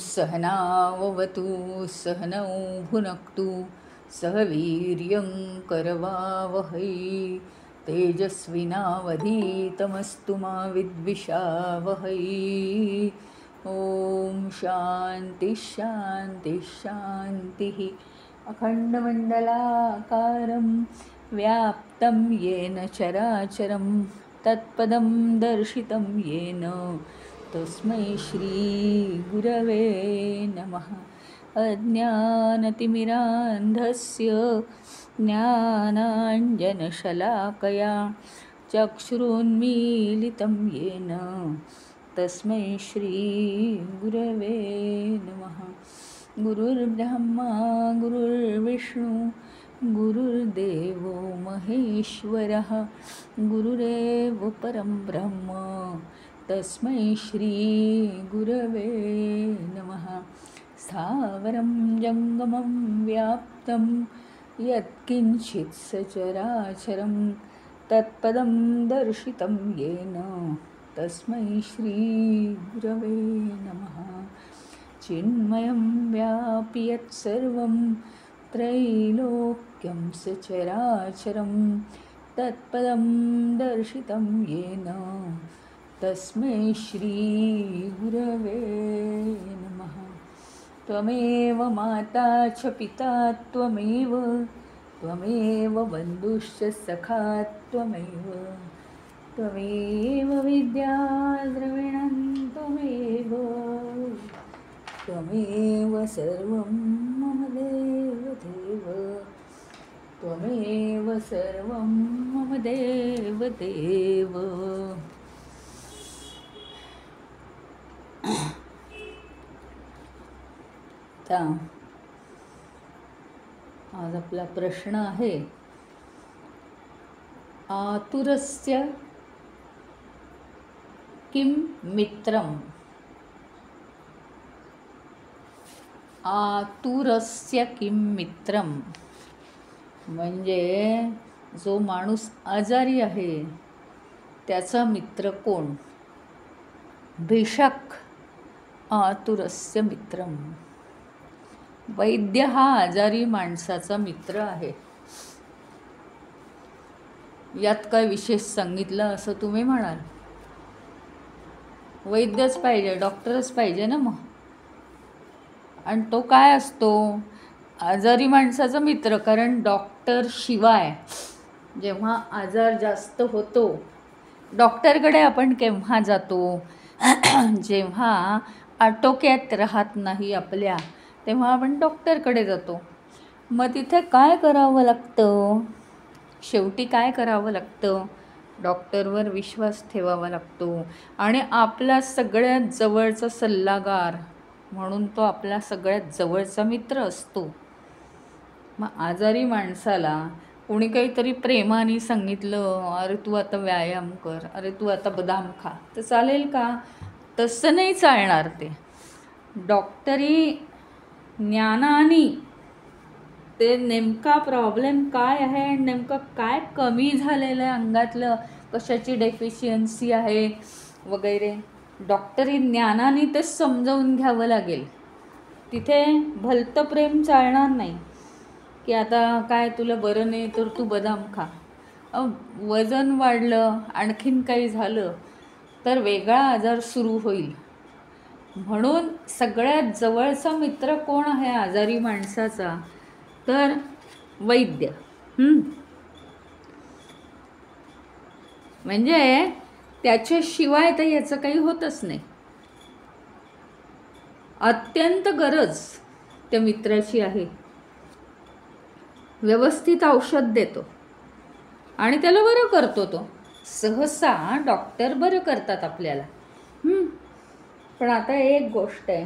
सहनाववतु सहनौ भुनक्तु सह वीर्यं करवावहै तेजस्विनावधीतमस्तु मा विद्विषावहै। ॐ शान्ति शान्ति शान्तिः। अखण्डमण्डलाकारं व्याप्तं येन चराचरं तत्पदं दर्शितं येन तस्मै श्रीगुरवे नमः। अज्ञानतिमिरान्धस्य ज्ञानाञ्जनशलाकया चक्षुरुन्मीलितं येन तस्मै श्रीगुरवे नमः। गुरुर्ब्रह्मा गुरुर्विष्णु गुरुर्देवो महेश्वरः गुरुरेव परं ब्रह्म तस्मै श्रीगुरवे नमः। स्थावरं जङ्गमं व्याप्तं यत्किञ्चित् सचराचरं तत्पदं दर्शितं येन तस्मै श्रीगुरवे नमः। चिन्मयं व्यापि यत्सर्वं त्रैलोक्यं सचराचरं तत्पदं दर्शितं येन तस्मै श्रीगुरवे नमः। त्वमेव माता च पिता त्वमेव बन्धुश्च सखा त्वमेव विद्या द्रविणं त्वमेव सर्वं मम देवदेव त्वमेव सर्वं मम देवदेव। आज आपला प्रश्न आहे, आतुरस्य किं मित्रम्। आतुरस्य किं मित्रम् म्हणजे जो माणूस आजारी आहे त्याचा मित्र कोण। भिषक आतुरस्य मित्रम। वैद्य हा आजारी माणसाचा मित्र आहे। यात काय विशेष सांगितलं असं तुम्ही म्हणाल। वैद्यच पाहिजे, डॉक्टरच पाहिजे ना मग। आणि तो काय असतो, आजारी माणसाचा मित्र। कारण डॉक्टर शिवाय जेव्हा आजार जास्त होतो, डॉक्टरकडे आपण केव्हा जातो, जेव्हा आटोक्यात राहत नाही आपल्या, तेव्हा आपण डॉक्टरकडे जातो। मग तिथे काय करावं लागतं, शेवटी काय करावं लागतं, डॉक्टरवर विश्वास ठेवावा लागतो आणि आपला सगळ्यात जवळचा सल्लागार म्हणून तो आपला सगळ्यात जवळचा मित्र असतो। मग आजारी माणसाला कोणी काहीतरी प्रेमाने सांगितलं, अरे तू आता व्यायाम कर, अरे तू आता बदाम खा, तर चालेल का? तसं नाही चालणार ते। डॉक्टरी ज्ञानाने ते नेमका प्रॉब्लेम काय आहे, नेमकं काय कमी झालेलं आहे अंगातलं, कशाची डेफिशियन्सी आहे वगैरे, डॉक्टरी ज्ञानाने ते समजावून घ्यावं लागेल। तिथे भलतं प्रेम चालणार नाही की आता काय तुला बरं नाही तर तू बदाम खा। वजन वाढलं, आणखीन काही झालं तर वेगळा आजार सुरू होईल। म्हणून सगळ्यात जवळचा मित्र कोण आहे आजारी माणसाचा, तर वैद्य। म्हणजे त्याच्याशिवाय तर याचं काही होतच नाही। अत्यंत गरज त्या मित्राची आहे। व्यवस्थित औषध देतो आणि त्याला बरं करतो तो। सहसा डॉक्टर बरं करतात आपल्याला। पण आता एक गोष्ट आहे,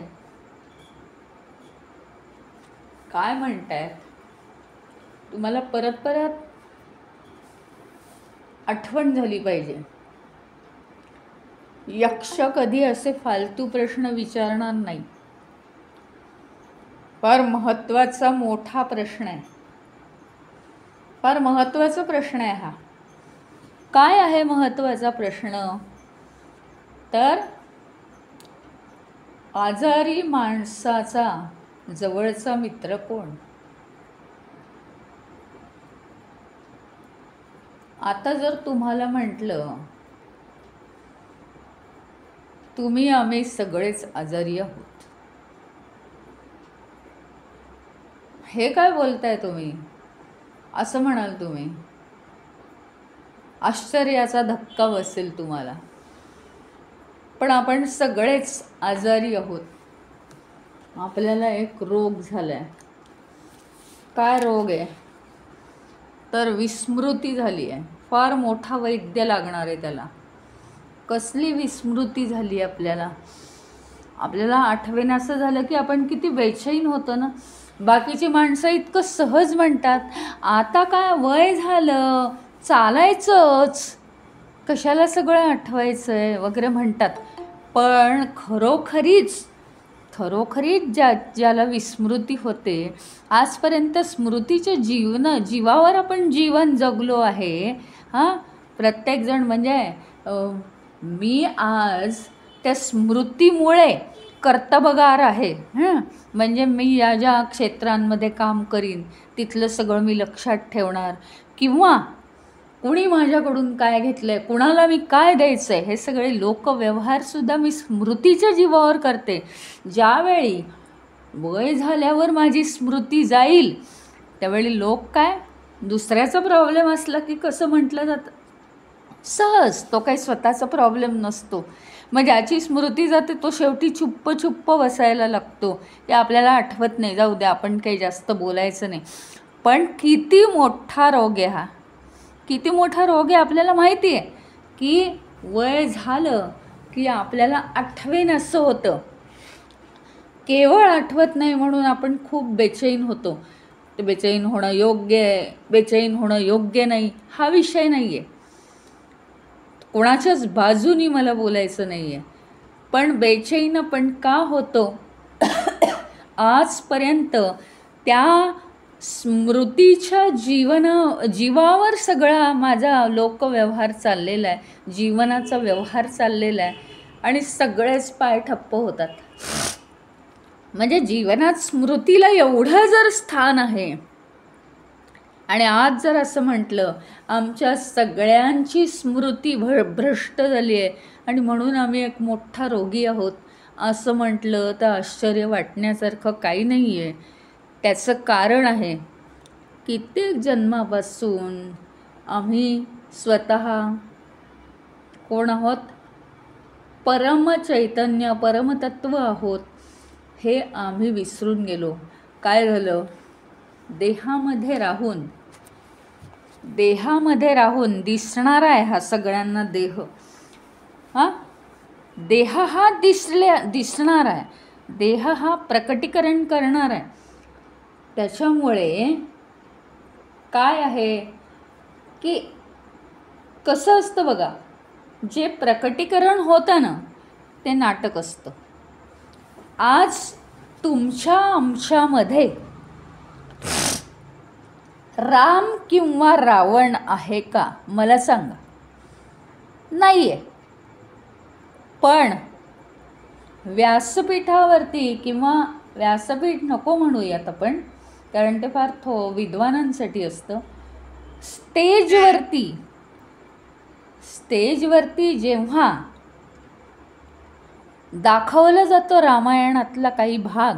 काय म्हणताय तुम्हाला, परत परत आठवण झाली पाहिजे। यक्ष कधी असे फालतू प्रश्न विचारणार नाही. फार महत्त्वाचा मोठा प्रश्न आहे, फार महत्त्वाचा प्रश्न आहे हा. काय आहे महत्त्वाचा प्रश्न? तर आजारी माणसाचा जवळचा मित्र कोण? आता जर तुम्हाला म्हटलं तुम्ही आम्ही सगळेच आजारी आहोत, हे काय बोलताय तुम्ही, असं म्हणाल तुम्ही, आश्चर्याचा धक्का बसेल तुम्हाला. पण आपण सगळेच आजारी आहोत. आपल्याला एक रोग झाला आहे. काय रोग आहे? तर विस्मृती झाली आहे. फार मोठा वैद्य लागणार आहे त्याला. कसली विस्मृती झाली आपल्याला? आपल्याला आठवेनासं झालं की आपण किती बेचैन होतो ना. बाकीची माणसं इतकं सहज म्हणतात, आता काय वय झालं, चालायचंच, कशाला सगळं आठवायचं आहे वगैरे म्हणतात. पण खरोखरीच ज्याला विस्मृती होते, आजपर्यंत स्मृतीच्या जीवावर आपण जीवन जगलो आहे. हां, प्रत्येकजण म्हणजे मी आज त्या स्मृतीमुळे कर्तबगार आहे. म्हणजे मी या ज्या क्षेत्रांमध्ये काम करीन तिथलं सगळं मी लक्षात ठेवणार, किंवा कुणी माझ्याकडून काय घेतलं आहे, कुणाला मी काय द्यायचं आहे, हे सगळे लोकव्यवहारसुद्धा मी स्मृतीच्या जीवावर करते. ज्यावेळी वय झाल्यावर माझी स्मृती जाईल त्यावेळी लोक काय, दुसऱ्याचा प्रॉब्लेम असला की कसं म्हटलं जातं, सहज, तो काही स्वतःचा प्रॉब्लेम नसतो. मग ज्याची स्मृती जाते तो शेवटी चुप्प बसायला लागतो. ते आपल्याला आठवत नाही, जाऊ द्या, आपण काही जास्त बोलायचं नाही. पण किती मोठा रोग आहे हा, किती मोठा रोग आहे. आपल्याला माहिती आहे की वय झालं की आपल्याला आठवेन असं होतं. केवळ आठवत नाही म्हणून आपण खूप बेचैन होतो. ते बेचैन होणं योग्य आहे, बेचैन होणं योग्य नाही, हा विषय नाही आहे. कोणाच्याच बाजूनी मला बोलायचं नाही आहे. पण बेचैन आपण का होतो? आजपर्यंत त्या स्मृतीच्या जीवावर सगळा माझा लोकव्यवहार चाललेला आहे, जीवनाचा व्यवहार चाललेला आहे, आणि सगळेच पाय ठप्प होतात. म्हणजे जीवनात स्मृतीला एवढं जर स्थान आहे, आणि आज जर असं म्हटलं आमच्या सगळ्यांची स्मृती भ्रष्ट झाली आहे आणि म्हणून आम्ही एक मोठा रोगी आहोत, असं म्हटलं तर आश्चर्य वाटण्यासारखं काही नाही आहे. त्याचं कारण आहे, कित्येक जन्मापासून आम्ही स्वतः कोण आहोत? परमचैतन्य, परमतत्व आहोत, हे आम्ही विसरून गेलो. काय झालं? देहामध्ये राहून दिसणारा आहे हा सगळ्यांना देह. देह हा दिसणार आहे, देह हा प्रकटीकरण करणार आहे. त्याच्यामुळे काय आहे की कसं असतं बघा, जे प्रकटीकरण होतं ना ते नाटक असतं. आज तुमच्या आमच्यामध्ये राम किंवा रावण आहे का? मला सांगा. नाही आहे. पण व्यासपीठावरती, किंवा व्यासपीठ नको म्हणूयात आपण, कारण ते फार विद्वानांसाठी असतं, स्टेजवरती जेव्हा दाखवलं जातं रामायणातला काही भाग,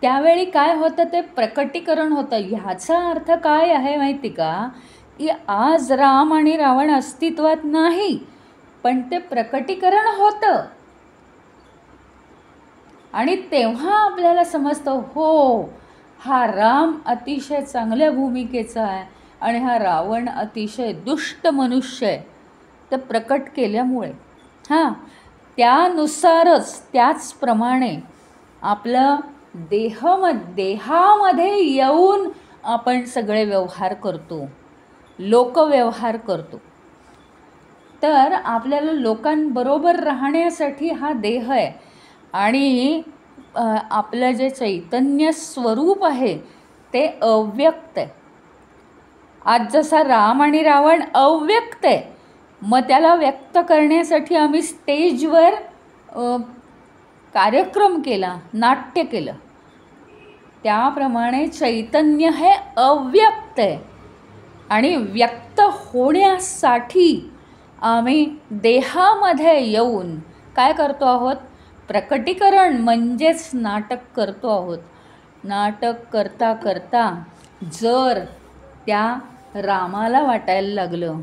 त्यावेळी काय होतं? ते प्रकटीकरण होतं. ह्याचा अर्थ काय आहे माहिती का? की आज राम आणि रावण अस्तित्वात नाही, पण ते प्रकटीकरण होतं. आणि तेव्हा आपल्याला समजतं, हो, हा राम अतिशय चांगल्या भूमिकेचा आहे आणि हा रावण अतिशय दुष्ट मनुष्य आहे. ते प्रकट केल्यामुळे त्यानुसारच, त्याचप्रमाणे आपलं देहामध्ये येऊन आपण सगळे व्यवहार करतो, लोकव्यवहार करतो. तर आपल्याला लोकांबरोबर राहण्यासाठी हा देह आहे आणि आपलं जे चैतन्य स्वरूप आहे ते अव्यक्त आहे. आज जसा राम आणि रावण अव्यक्त आहे, मग त्याला व्यक्त करण्यासाठी आम्ही स्टेजवर कार्यक्रम केला, नाट्य केलं. त्याप्रमाणे चैतन्य हे अव्यक्त आहे आणि व्यक्त होण्यासाठी आम्ही देहामध्ये येऊन काय करतो आहोत? प्रकटीकरण म्हणजेच नाटक करतो आहोत. नाटक करता करता जर त्या रामाला वाटायला लागलं,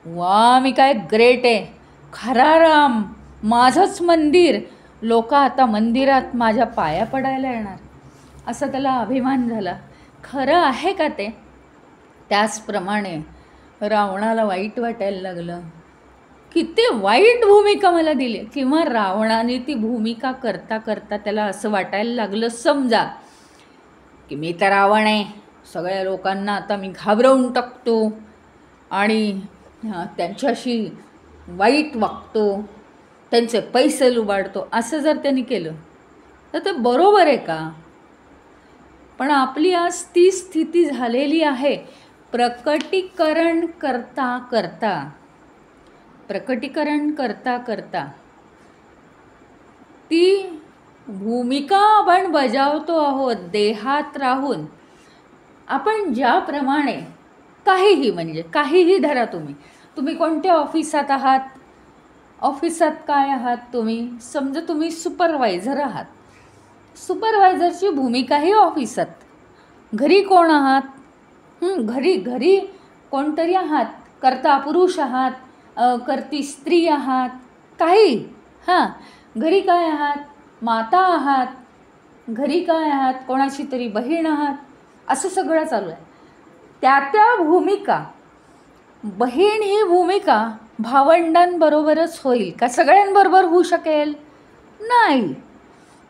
वा मी काय ग्रेट आहे, खरा राम, माझंच मंदिर, लोक आता मंदिरात माझ्या पाया पडायला येणार, असा त्याला अभिमान झाला. खरं आहे का ते? त्याचप्रमाणे रावणाला वाईट वाटायला लागलं, किती वाईट भूमिका मला दिली. किंवा रावणाने ती भूमिका करता करता त्याला असं वाटायला लागलं, समजा की मी तर रावण आहे, सगळ्या लोकांना आता मी घाबरवून टाकतो आणि त्यांच्याशी वाईट वागतो, त्यांचे पैसे लुबाडतो. असं जर त्यांनी केलं तर ते बरोबर आहे का? पण आपली आज ती स्थिती झालेली आहे. प्रकटीकरण करता करता ती भूमिका आपण बजावतो आहोत देहात राहून. आपण ज्याप्रमाणे काहीही धरा, तुम्ही कोणत्या ऑफिसात आहात, ऑफिसात काय आहात तुम्ही? समजा तुम्ही सुपरवायझर आहात, सुपरवायझरची भूमिका ही ऑफिसात. घरी कोण आहात? घरी कोणतरी आहात, कर्ता पुरुष आहात, कर्ती स्त्री आहात, काही. घरी काय आहात? माता आहात. घरी काय आहात? कोणाची तरी बहीण आहात. असं सगळं चालू आहे. त्या भूमिका, बहीण ही भूमिका भावंडांबरोबरच होईल का? सगळ्यांबरोबर होऊ शकेल? नाही.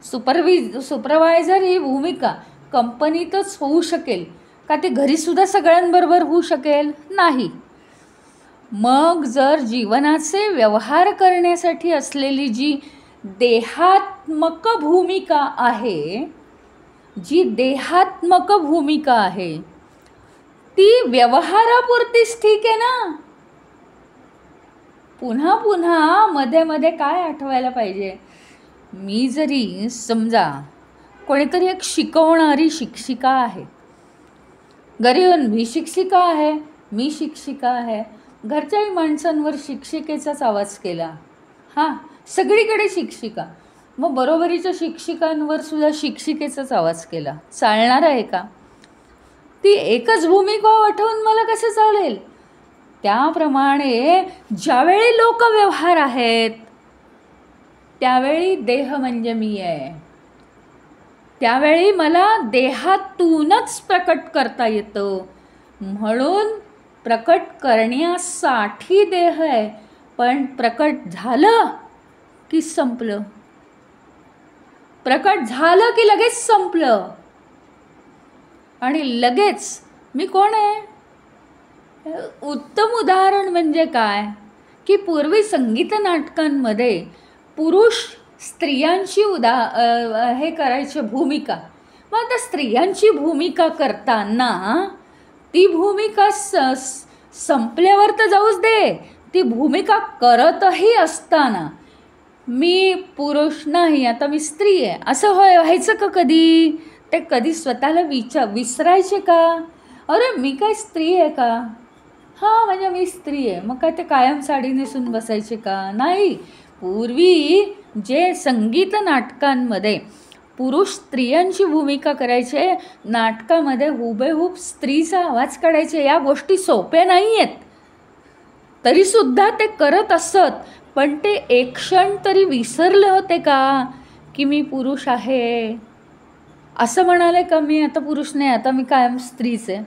सुपरवायझर ही भूमिका कंपनीतच होऊ शकेल का? ते घरीसुद्धा सगळ्यांबरोबर होऊ शकेल? नाही. मग जर जीवनाचे व्यवहार करण्यासाठी असलेली जी देहात्मक भूमिका आहे, ती व्यवहारापुरतीच ठीक आहे ना? पुन्हा पुन्हा मध्ये काय आठवायला पाहिजे? मी जरी समजा कोणीतरी एक शिकवणारी शिक्षिका आहे, घरी येऊन मी शिक्षिका आहे, घरच्याही माणसांवर शिक्षिकेचाच आवाज केला, सगळीकडे शिक्षिका, मग बरोबरीच्या शिक्षिकांवर सुद्धा शिक्षिकेचाच आवाज केला, चालणार आहे का? ती एकच भूमिका आठवून मला कसं चालेल? त्याप्रमाणे ज्यावेळी लोकव्यवहार आहेत त्यावेळी देह म्हणजे मी आहे, त्यावेळी मला देहातूनच प्रकट करता येतं. म्हणून प्रकट करण्यासाठी देह आहे, पण प्रकट झालं की संपलं, प्रकट झालं की लगेच संपलं. आणि लगेच मी कोण आहे? उत्तम उदाहरण म्हणजे काय की पूर्वी संगीत नाटकांमध्ये पुरुष स्त्रियांची हे करायचे भूमिका. मग आता स्त्रियांची भूमिका करताना ती भूमिका संपल्यावर तर जाऊच दे, ती भूमिका करतही असताना मी पुरुष नाही, आता मी स्त्री आहे असं व्हायचं का? ते कधी स्वतःला विसरायचे का? अरे मी काय स्त्री आहे का? म्हणजे मी स्त्री आहे, मग काय ते कायम साडी नेसून बसायचे का? नाही. पूर्वी जे संगीत नाटकांमध्ये पुरुष स्त्रियांची भूमिका करायचे, नाटकामध्ये हुबेहूब स्त्रीचा आवाज काढायचे. या गोष्टी सोप्या नाही आहेत, तरीसुद्धा ते करत असत. पण ते एक क्षण तरी विसरले होते का की मी पुरुष आहे? असं म्हणाले का मी आता पुरुष नाही, आता मी कायम स्त्रीच आहे,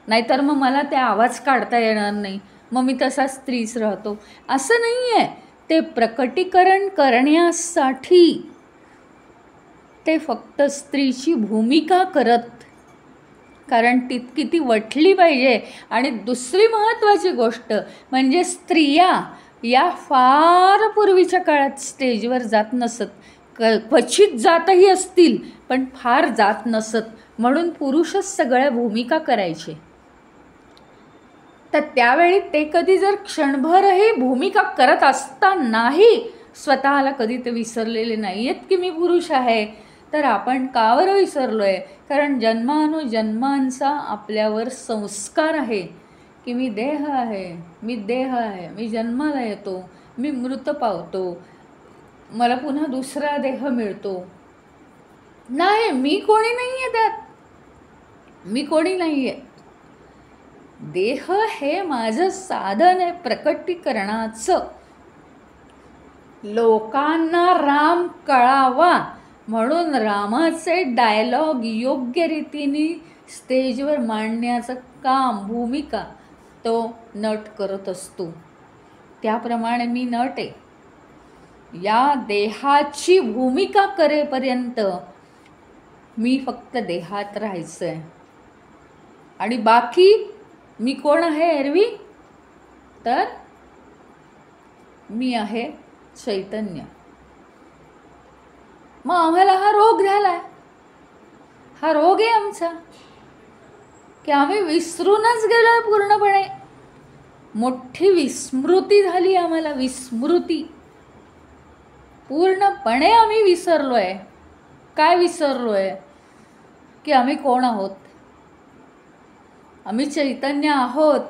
नाहीतर मग मला ते आवाज काढता येणार नाही, मग मी तसा स्त्रीच राहतो, असं नाही आहे. ते प्रकटीकरण करण्यासाठी ते फक्त स्त्रीची भूमिका करत, कारण तितकी ती वठली पाहिजे. आणि दुसरी महत्त्वाची गोष्ट म्हणजे स्त्रिया या फार पूर्वीच्या काळात स्टेजवर जात नसत, क्वचित जातही असतील पण फार जात नसत, म्हणून पुरुषच सगळ्या भूमिका करायचे. तर त्यावेळी ते कधी जर क्षणभरही भूमिका करत असतानाही स्वतःला कधी ते विसरलेले नाही आहेत की मी पुरुष आहे. तर आपण का बरं विसरलो आहे? कारण जन्मानुजन्मांचा आपल्यावर संस्कार आहे की मी देह आहे, मी देह आहे, मी जन्माला येतो, मी मृत पावतो, मला पुन्हा दुसरा देह मिळतो. नाही, मी कोणी नाही आहे त्यात, मी कोणी नाही आहे. देह हे माझं साधन आहे प्रकटीकरणाचं. लोकांना राम कळावा म्हणून रामाचे डायलॉग योग्य रीतीने स्टेजवर मांडण्याचं काम, भूमिका तो नट करत असतो. त्याप्रमाणे मी नट आहे. या देहाची भूमिका करेपर्यंत मी फक्त देहात राहायचं आहे. आणि बाकी मी कोण आहे एरवी? तर मी आहे चैतन्य. मग आम्हाला हा रोग झालाय, हा रोग आहे आमचा की आम्ही विसरूनच गेलोय पूर्णपणे. मोठी विस्मृती झाली आम्हाला, विस्मृती. पूर्णपणे आम्ही विसरलोय. काय विसरलोय? की आम्ही कोण आहोत. आम्ही चैतन्य आहोत,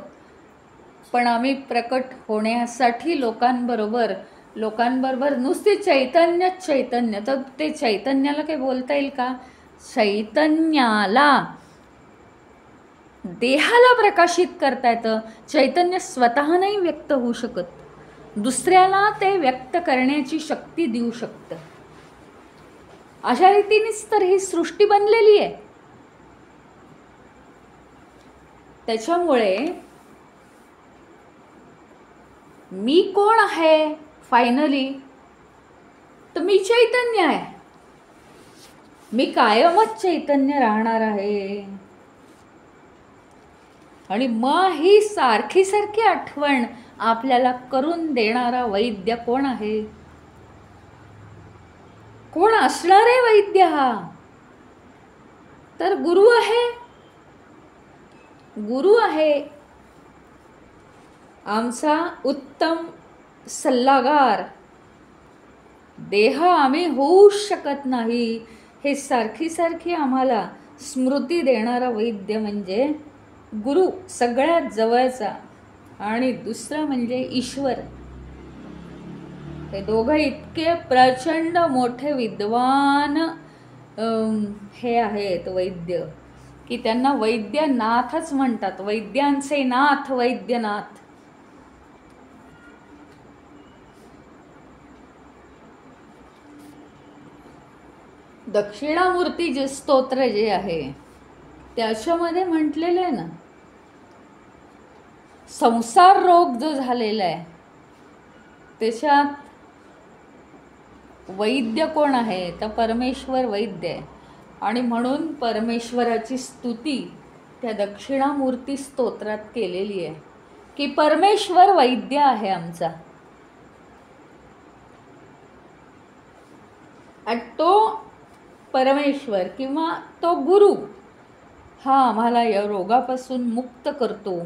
पण आम्ही प्रकट होण्यासाठी लोकांबरोबर नुसते चैतन्य. तर ते चैतन्याला काही बोलता येईल का? चैतन्याला देहाला प्रकाशित करता येतं. चैतन्य स्वतः नाही व्यक्त होऊ शकत, दुसऱ्याला ते व्यक्त करण्याची शक्ती देऊ शकतं. अशा रीतीनेच तर ही सृष्टी बनलेली आहे. त्याच्यामुळे मी कोण आहे फायनली? तर मी चैतन्य आहे. मी कायमच चैतन्य राहणार आहे. आणि मग ही सारखी सारखी आठवण आपल्याला करून देणारा वैद्य कोण आहे? कोण असणार आहे वैद्य हा? तर गुरु आहे. गुरु आहे आमचा उत्तम सल्लागार. देह आम्ही होऊ शकत नाही हे सारखी सारखी आम्हाला स्मृती देणारा वैद्य म्हणजे गुरु, सगळ्यात जवळचा. आणि दुसरं म्हणजे ईश्वर. हे दोघं इतके प्रचंड मोठे विद्वान हे आहेत वैद्य की त्यांना वैद्यनाथच म्हणतात. वैद्यांचे नाथ वैद्यनाथ. दक्षिणामूर्ती जे स्तोत्र जे आहे त्याच्यामध्ये म्हटलेलं आहे ना, संसार रोग जो झालेला आहे त्याच्यात वैद्य कोण आहे? तर परमेश्वर वैद्य आहे. आणि म्हणून परमेश्वराची स्तुती त्या दक्षिणामूर्ती स्तोत्रात केलेली आहे की परमेश्वर वैद्य आहे आमचा. आणि तो परमेश्वर किंवा तो गुरु हा आम्हाला या रोगापासून मुक्त करतो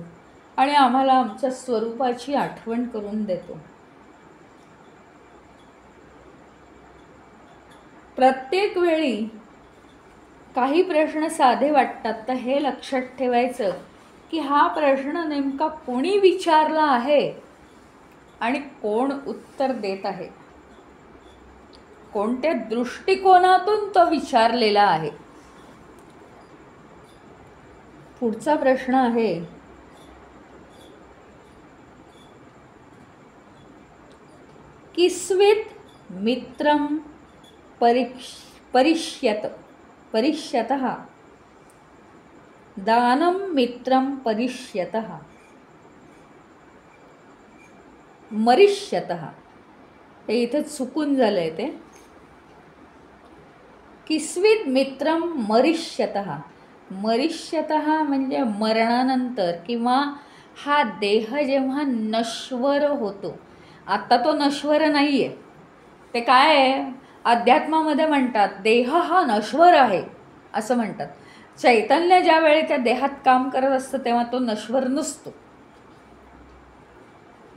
आणि आम्हाला आमच्या स्वरूपाची आठवण करून देतो. प्रत्येक वेळी काही प्रश्न साधे वाटतात तर हे लक्षात ठेवायचं की हा प्रश्न नेमका कोणी विचारला आहे आणि कोण उत्तर देत आहे, कोणत्या दृष्टिकोनातून तो विचारलेला आहे. पुढचा प्रश्न आहे, किस्वित मित्रं परिष्यतः दानं मित्रं परिष्यतः मरिष्यतः. ते इथे चुकून झालंय. ते किस्वित मित्रं मरिष्यतः. मरिष्यतः म्हणजे मरणानंतर किंवा हा देह जेव्हा नश्वर होतो आता तो नश्वर नाही आहे. ते काय आहे, अध्यात्मामध्ये म्हणतात देह हा नश्वर आहे असं म्हणतात. चैतन्य ज्यावेळी त्या देहात काम करत असतं तेव्हा तो नश्वर नसतो.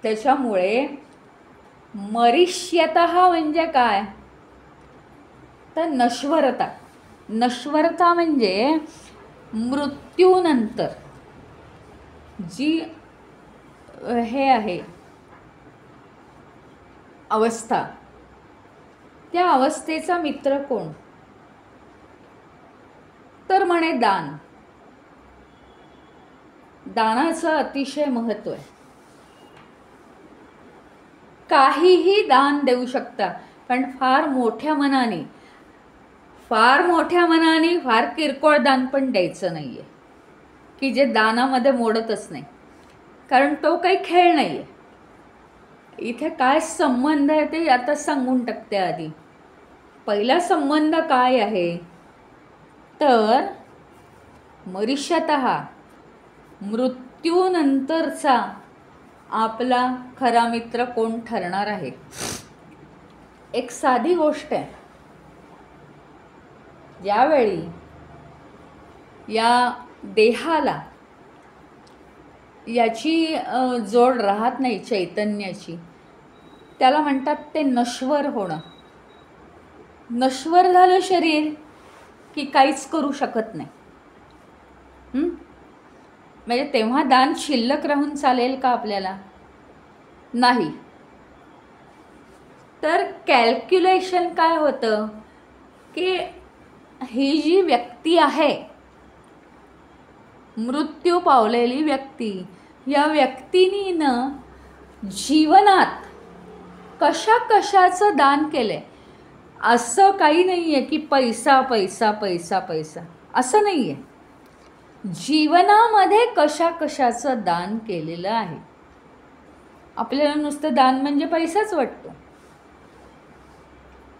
त्याच्यामुळे मरिष्यतः म्हणजे काय, तर नश्वरता. नश्वरता म्हणजे मृत्यूनंतर जी हे आहे अवस्था, त्या अवस्थेचा मित्र कोण, तर म्हणे दान. दानाचं अतिशय महत्त्व आहे. काहीही दान देऊ शकता, पण फार मोठ्या मनाने फार किरकोळ दान पण द्यायचं नाही आहे, की जे दानामध्ये मोडतच नाही. कारण तो काही खेळ नाही आहे. इथे काय संबंध आहे ते आता सांगून टाकते. आधी पहिला संबंध काय आहे, तर मरिष्यतः मृत्यूनंतरचा आपला खरा मित्र कोण ठरणार आहे. एक साधी गोष्ट आहे. ज्यावेळी या देहाला याची जोड राहत नाही चैतन्याची, त्याला म्हणतात ते नश्वर होणं. नश्वर झालं शरीर की काहीच करू शकत नाही. म्हणजे तेव्हा दान शिल्लक राहून चालेल का आपल्याला, नाही. तर कॅल्क्युलेशन काय होतं की ही जी व्यक्ती आहे, मृत्यू पावलेली व्यक्ती, या व्यक्तीनं जीवनात कशा कशाचं दान केलंय. असं काही नाही आहे की पैसा पैसा पैसा पैसा असं नाही आहे. जीवनामध्ये कशा कशाचं दान केलेलं आहे. आपल्याला नुसतं दान म्हणजे पैसाच वाटतो,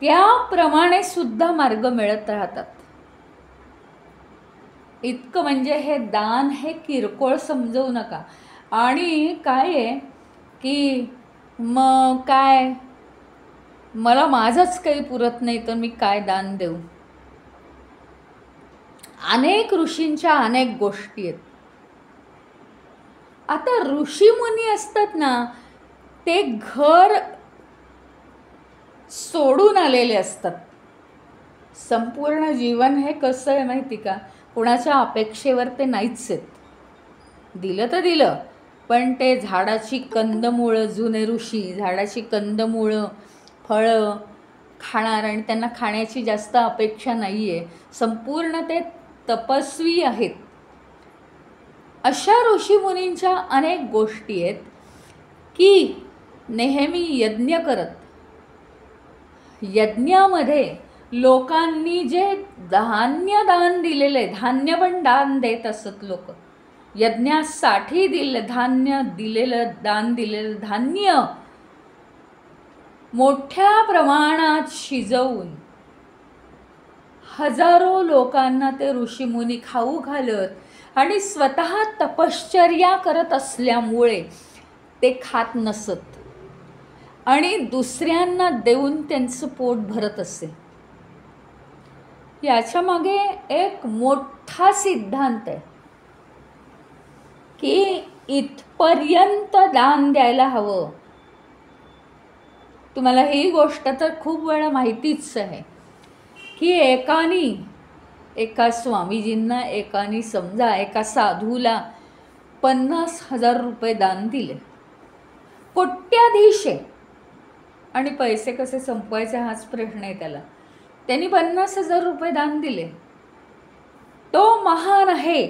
त्याप्रमाणे सुद्धा मार्ग मिळत राहतात. इतकं म्हणजे हे दान हे किरकोळ समजवू नका. आणि काय आहे की मग काय, मला माझंच काही पुरत नाही तर मी काय दान देऊ. अनेक ऋषींच्या अनेक गोष्टी आहेत. आता ऋषीमुनी असतात ना, ते घर सोडून आलेले असतात. संपूर्ण जीवन हे कसं आहे माहिती का, कुणाच्या अपेक्षेवर ते नाहीच आहेत. दिलं तर दिलं, पण ते झाडाची कंदमुळं, जुने ऋषी झाडाची कंदमुळं फळं खाणार आणि त्यांना खाण्याची जास्त अपेक्षा नाही आहे. संपूर्ण ते तपस्वी आहेत. अशा ऋषीमुनींच्या अनेक गोष्टी आहेत की नेहमी यज्ञ करत, यज्ञामध्ये लोकांनी जे धान्य दान दिलेले, धान्य पण दान देत असत लोक. यज्ञासाठी धान्य दिलेलं, दान दिलेलं धान्य मोठ्या प्रमाणात शिजवून हजारो लोकांना ते ऋषीमुनी खाऊ घालत आणि स्वतः तपश्चर्या करत असल्यामुळे ते खात नसत आणि दुसऱ्यांना देऊन त्यांचं पोट भरत असे. याच्या मागे एक मोठा सिद्धांत आहे की इथपर्यंत दान द्यायला हवं. तुम्हाला ही गोष्ट तर खूप वेळा माहितीच आहे की एका स्वामीजींना समजा एका साधूला 50,000 रुपये दान दिले. कोट्याधीश आहे आणि पैसे कसे संपवायचे हाच प्रश्न आहे त्याला. त्यांनी 50,000 रुपये दान दिले. तो महान आहे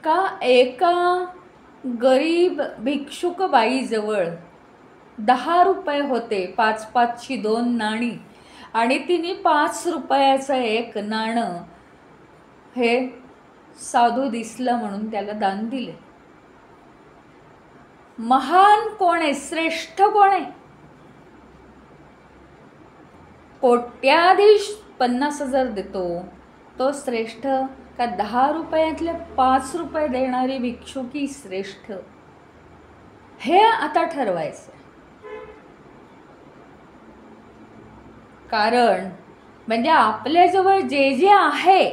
का एका गरीब भिक्षुक बाईजवळ 10 रुपये होते, 5-5ची 2 नाणी, आणि तिने 5 रुपयाचं एक नाणं हे साधू दिसलं म्हणून त्याला दान दिले. महान कोण आहे, श्रेष्ठ कोण आहे? कोट्याधीश 50,000 देतो तो श्रेष्ठ का 10 रुपयातले 5 रुपये देणारी भिक्षुकी श्रेष्ठ? हे आता ठरवायचं. कारण म्हणजे आपल्याजवळ जे जे आहे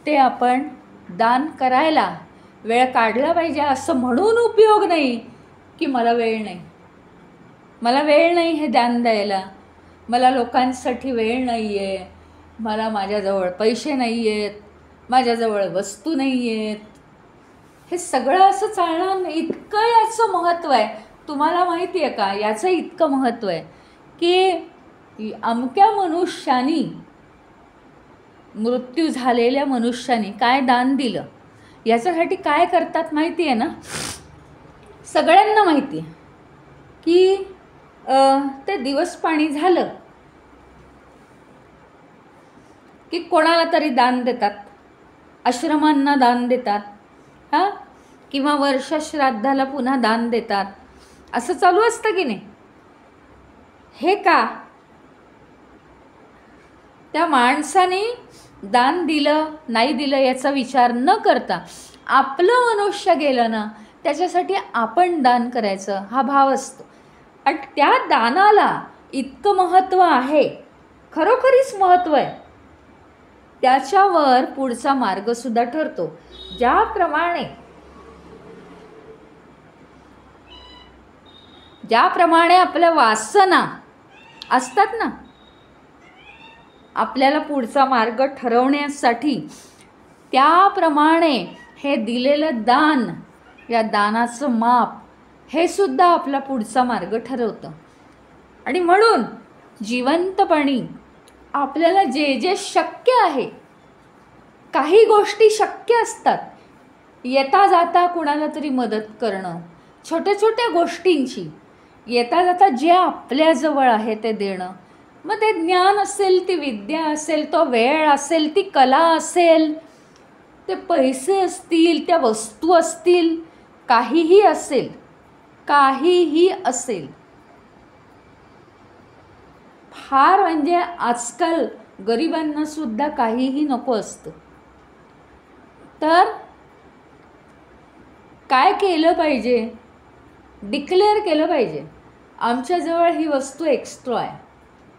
ते आपण दान करायला वेळ काढला पाहिजे. असं म्हणून उपयोग नाही की मला वेळ नाही, मला वेळ नाही हे दान द्यायला, मला लोकांसाठी वेळ नाही आहे, मला माझ्याजवळ पैसे नाही आहेत, माझ्याजवळ वस्तू नाही आहेत, हे सगळं असं चालणार नाही. इतकं याचं महत्त्व आहे. तुम्हाला माहिती आहे का याचं इतकं महत्त्व आहे की अमक्या मनुष्यानी, मृत्यू झालेल्या मनुष्याने काय दान दिलं याच्यासाठी काय करतात माहिती आहे ना? सगळ्यांना माहिती आहे की ते दिवस पाणी झालं की कोणाला तरी दान देतात, आश्रमांना दान देतात, हां, किंवा वर्षश्राद्धाला पुन्हा दान देतात. असं चालू असतं की नाही? हे का? त्या माणसाने दान दिलं नाही दिलं याचा विचार न करता आपलं मनुष्य गेलं ना त्याच्यासाठी आपण दान करायचं हा भाव असतो. आणि त्या दानाला इतकं महत्त्व आहे, खरोखरीच महत्त्व आहे. त्याच्यावर पुढचा मार्गसुद्धा ठरतो. ज्याप्रमाणे आपल्या वासना असतात ना, आपल्याला पुढचा मार्ग ठरवण्यासाठी, त्याप्रमाणे हे दिलेलं दान, या दानाचं माप हे सुद्धा आपला पुढचा मार्ग ठरवतं. आणि म्हणून जिवंतपणी आपल्याला जे जे शक्य आहे, काही गोष्टी शक्य असतात, येता जाता कुणाला तरी मदत करणं, छोट्या छोट्या गोष्टींची येता जाता जे आपल्याजवळ आहे ते देणं. मग ते ज्ञान असेल, ती विद्या असेल, तो वेळ असेल, ती कला असेल, ते पैसे असतील, त्या वस्तू असतील, काहीही असेल, काहीही असेल. फार म्हणजे आजकाल गरिबांना सुद्धा काहीही नको असतं. तर काय केलं पाहिजे? डिक्लेअर केलं पाहिजे, आमच्याजवळ ही वस्तू एक्स्ट्रा आहे,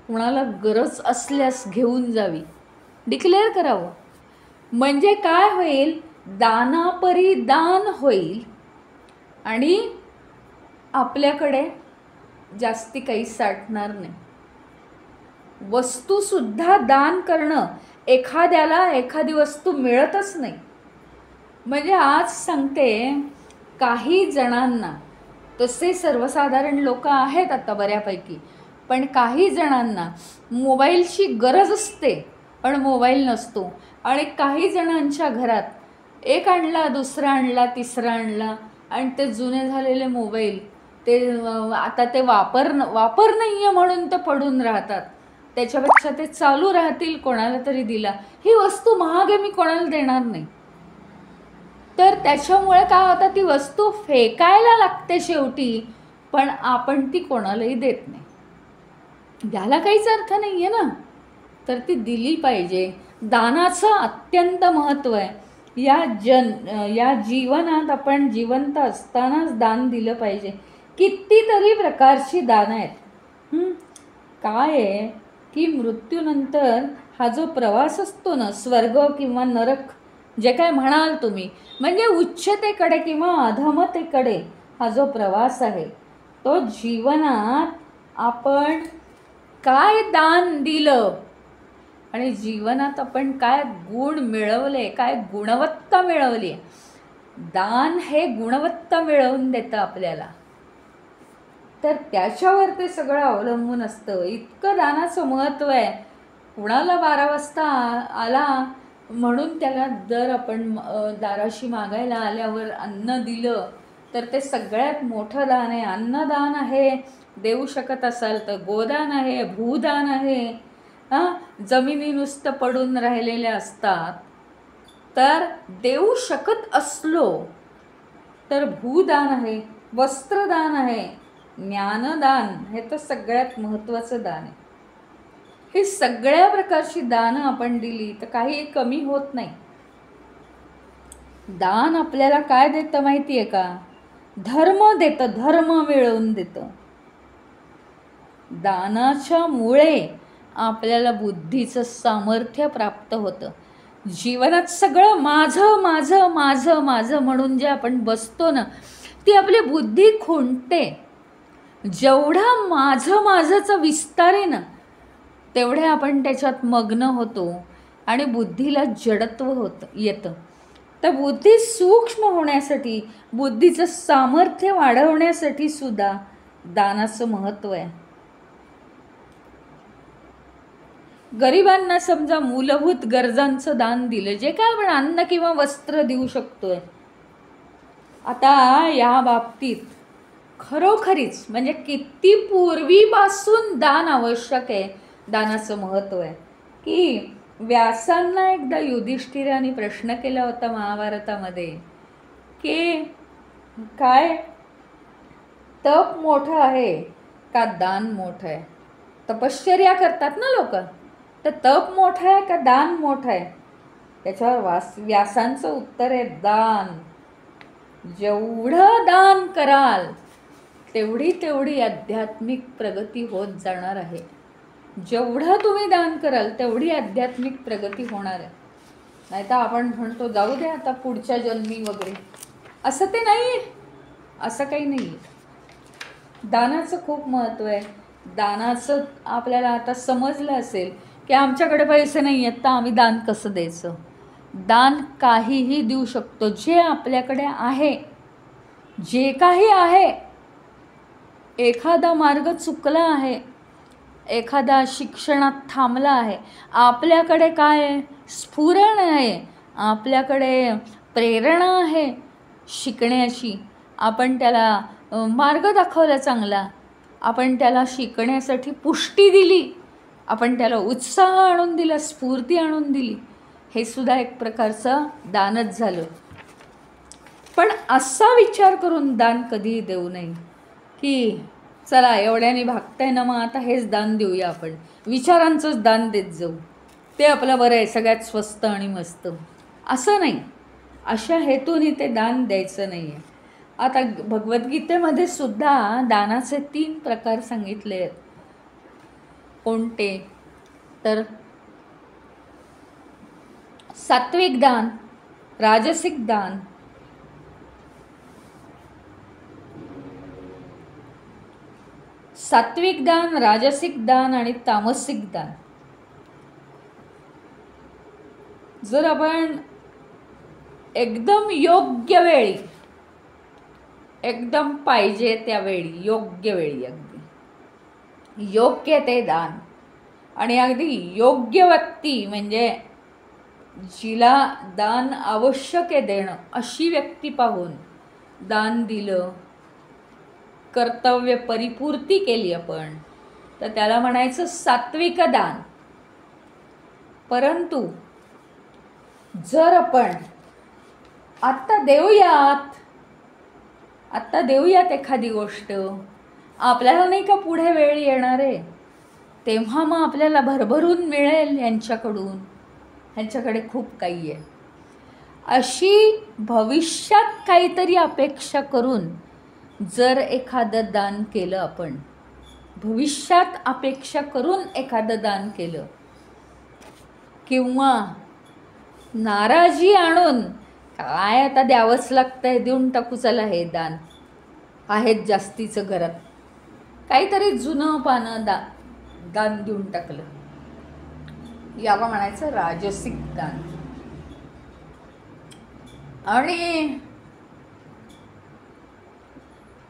कुणाला गरज असल्यास घेऊन जावी. डिक्लेअर करावं. म्हणजे काय होईल? दानापरी दान होईल आणि आपल्याकडे जास्ती काही साठणार नाही. वस्तूसुद्धा दान करणं, एखाद्याला एखादी वस्तू मिळतच नाही. म्हणजे आज सांगते, काही जणांना, तसे सर्वसाधारण लोक आहेत आता बऱ्यापैकी, पण काही जणांना मोबाईलची गरज असते पण मोबाईल नसतो. आणि काही जणांच्या घरात एक आणला, दुसरा आणला, तिसरा आणला, आणि ते जुने झालेले मोबाईल ते आता ते वापर नाही आहे म्हणून ते पडून राहतात. त्याच्यापेक्षा ते चालू राहतील, कोणाला तरी दिला. ही वस्तू महाग आहे, मी कोणाला देणार नाही. तर त्याच्यामुळे काय होतं, ती वस्तू फेकायला लागते शेवटी, पण आपण ती कोणालाही देत नाही. त्याला काहीच अर्थ नाही आहे ना. तर ती दिली पाहिजे. दानाचं अत्यंत महत्त्व आहे. या जीवनात आपण जिवंत असतानाच दान दिलं पाहिजे. कितीतरी प्रकारची दानं आहेत. काय आहे की मृत्यूनंतर हा जो प्रवास असतो ना, स्वर्ग किंवा नरक, जे काय म्हणाल तुम्ही, म्हणजे उच्चतेकडे किंवा अधमतेकडे हा जो प्रवास आहे, तो जीवनात आपण काय दान दिलं आणि जीवनात आपण काय गुण मिळवले, काय गुणवत्ता मिळवली. दान हे गुणवत्ता मिळवून देतं आपल्याला. तर त्याच्यावर ते सगळं अवलंबून असतं. इतकं दानाचं महत्त्व आहे. कुणाला 12 वाजता आला म्हणून त्याला जर आपण दाराशी मागायला आल्यावर अन्न दिलं तर ते सगळ्यात मोठं दान आहे. अन्नदान आहे, देऊ शकत असाल तर गोदान आहे, भूदान आहे. जमिनी नुसतं पडून राहिलेल्या असतात, तर देऊ शकत असलो तर भूदान आहे, वस्त्रदान आहे, ज्ञानदान हे तर सगळ्यात महत्त्वाचं दान आहे. ही सगळ्या प्रकारची दानं आपण दिली तर काही कमी होत नाही. दान आपल्याला काय देतं माहिती आहे का? धर्म देतं, धर्म मिळवून देतं. दानाच्या मुळे आपल्याला बुद्धीचं सामर्थ्य प्राप्त होतं. जीवनात सगळं माझं माझं माझं माझं म्हणून जे आपण बसतो ना, ती आपली बुद्धी खुंटते. जेवढा माझं माझंचा विस्तार आहे ना, तेवढे आपण त्याच्यात मग्न होतो आणि बुद्धीला जडत्व येतं. तर बुद्धी सूक्ष्म होण्यासाठी, बुद्धीचं सामर्थ्य वाढवण्यासाठी सुद्धा दानाचं महत्त्व आहे. गरिबांना समजा मूलभूत गरजांचं दान दिलं, जे काय आपण अन्न किंवा वस्त्र देऊ शकतोय. आता या बाबतीत खरोखरीच म्हणजे किती पूर्वीपासून दान आवश्यक आहे, दानाचं महत्त्व आहे. की व्यासांना एकदा युधिष्ठिराने प्रश्न केला होता महाभारतामध्ये की काय तप मोठं आहे का दान मोठं आहे. तपश्चर्या करतात ना लोक, तर तप मोठं आहे का दान मोठं आहे. त्याच्यावर व्यासांचं उत्तर आहे दान. जेवढं दान कराल तेवढी आध्यात्मिक प्रगती होत जाणार आहे. जेवढं तुम्ही दान कराल तेवढी आध्यात्मिक प्रगती होणार आहे. नाही तर आपण म्हणतो जाऊ दे आता पुढच्या जन्मी वगैरे, असं ते नाही आहे. असं काही नाही आहे. दानाचं खूप महत्त्व आहे. दानाचं आपल्याला आता समजलं असेल की आमच्याकडे पैसे नाही आहेत तर आम्ही दान कसं द्यायचं. दान काहीही देऊ शकतो. जे आपल्याकडे आहे, जे काही आहे, एखादा मार्ग चुकला आहे, एखादा शिक्षणात थांबला आहे, आपल्याकडे काय आहे, स्फुरण आहे, आपल्याकडे प्रेरणा आहे शिकण्याची, आपण त्याला मार्ग दाखवला चांगला, आपण त्याला शिकण्यासाठी पुष्टी दिली, आपण त्याला उत्साह आणून दिला, स्फूर्ती आणून दिली, हे सुद्धा एक प्रकारचं दानच झालं. पण असा विचार करून दान कधीही देऊ नये की चला एवढ्याने भागताय ना, मग आता हेच दान देऊया, आपण विचारांचंच दान देत जाऊ, ते आपलं बरं आहे, सगळ्यात स्वस्त आणि मस्त. असं नाही. अशा हेतूने ते दान द्यायचं नाही आहे. आता भगवद्गीतेमध्ये सुद्धा दानाचे 3 प्रकार सांगितले आहेत. कोणते तर सात्विक दान, राजसिक दान, सात्विक दान, राजसिक दान आणि तामसिक दान. जर आपण एकदम योग्य वेळी, एकदम पाहिजे त्यावेळी, योग्य वेळी, अगदी योग्य ते दान आणि अगदी योग्य व्यक्ती म्हणजे जिला दान आवश्यक आहे देणं अशी व्यक्ती पाहून दान दिलं, कर्तव्य परिपूर्ती केली आपण, तर त्याला म्हणायचं सात्विक दान. परंतु जर आपण आत्ता देऊयात एखादी गोष्ट, आपल्याला नाही का पुढे वेळ येणार आहे, तेव्हा मग आपल्याला भरभरून मिळेल यांच्याकडून, ह्यांच्याकडे खूप काही आहे, अशी भविष्यात काहीतरी अपेक्षा करून जर एखादं दान केलं, आपण भविष्यात अपेक्षा करून एखादं दान केलं किंवा नाराजी आणून काय आता द्यावंच लागतंय, देऊन टाकू चला हे दान, आहेत जास्तीचं घरात, काहीतरी जुनं पानं दान देऊन टाकलं, याला म्हणायचं राजसिक दान. आणि